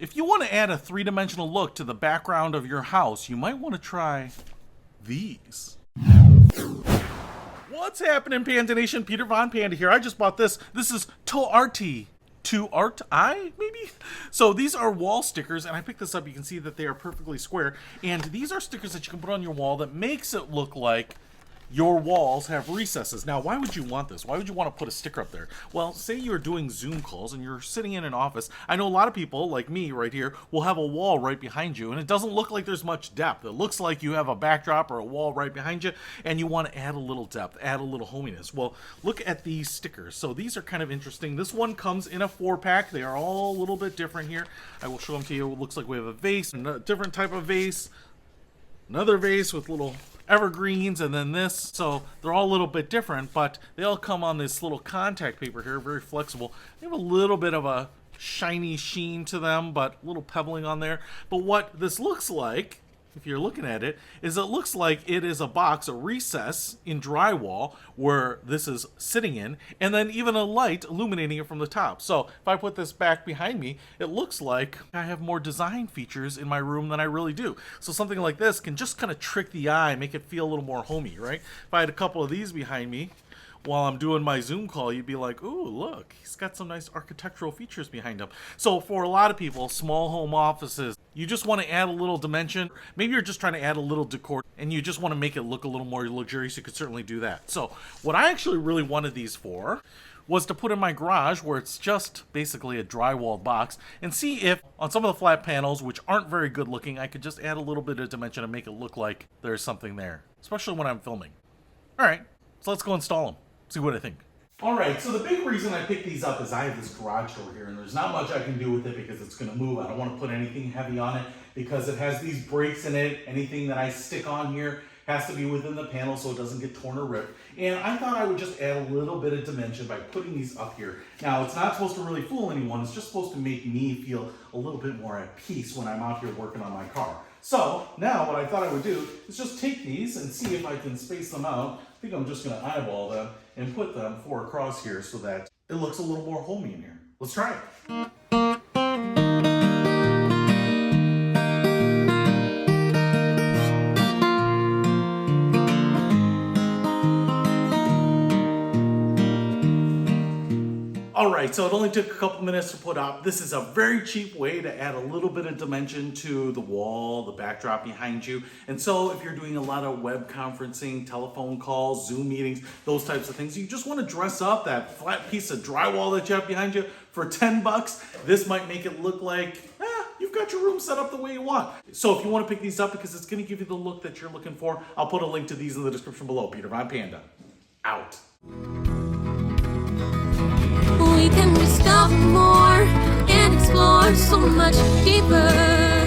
If you want to add a three-dimensional look to the background of your house, you might want to try these. What's happening, Panda Nation? Peter Von Panda here. I just bought this. This is TOARTi. TOARTi, maybe? So these are wall stickers, and I picked this up. You can see that they are perfectly square. And these are stickers that you can put on your wall that makes it look like your walls have recesses. Now, why would you want this? Why would you want to put a sticker up there? Well, say you're doing Zoom calls and you're sitting in an office. I know a lot of people, like me right here, will have a wall right behind you, and it doesn't look like there's much depth. It looks like you have a backdrop or a wall right behind you, and you want to add a little depth, add a little hominess. Well, look at these stickers. So these are kind of interesting. This one comes in a 4-pack. They are all a little bit different here. I will show them to you. It looks like we have a vase, a different type of vase, another vase with little evergreens, and then this. So they're all a little bit different, but they all come on this little contact paper here, very flexible. They have a little bit of a shiny sheen to them, but a little pebbling on there. But what this looks like, if you're looking at it, is it looks like it is a box, a recess in drywall where this is sitting in, and then even a light illuminating it from the top. So if I put this back behind me, it looks like I have more design features in my room than I really do. So something like this can just kind of trick the eye, make it feel a little more homey, right? If I had a couple of these behind me while I'm doing my Zoom call, you'd be like, ooh, look, he's got some nice architectural features behind him. So for a lot of people, small home offices, you just want to add a little dimension. Maybe you're just trying to add a little decor and you just want to make it look a little more luxurious. You could certainly do that. So what I actually really wanted these for was to put in my garage, where it's just basically a drywalled box, and see if on some of the flat panels, which aren't very good looking, I could just add a little bit of dimension and make it look like there's something there, especially when I'm filming. All right, so let's go install them. See what I think. All right, so the big reason I picked these up is I have this garage door here, and there's not much I can do with it because it's gonna move. I don't wanna put anything heavy on it because it has these breaks in it. Anything that I stick on here has to be within the panel so it doesn't get torn or ripped. And I thought I would just add a little bit of dimension by putting these up here. Now, it's not supposed to really fool anyone. It's just supposed to make me feel a little bit more at peace when I'm out here working on my car. So now what I thought I would do is just take these and see if I can space them out. I think I'm just gonna eyeball them and put them 4 across here so that it looks a little more homey in here. Let's try it. Alright, so it only took a couple minutes to put up. This is a very cheap way to add a little bit of dimension to the wall, the backdrop behind you. And so if you're doing a lot of web conferencing, telephone calls, Zoom meetings, those types of things, you just want to dress up that flat piece of drywall that you have behind you for 10 bucks. This might make it look like, you've got your room set up the way you want. So if you want to pick these up because it's going to give you the look that you're looking for, I'll put a link to these in the description below. Peter Von Panda, out. We can discover more and explore so much deeper.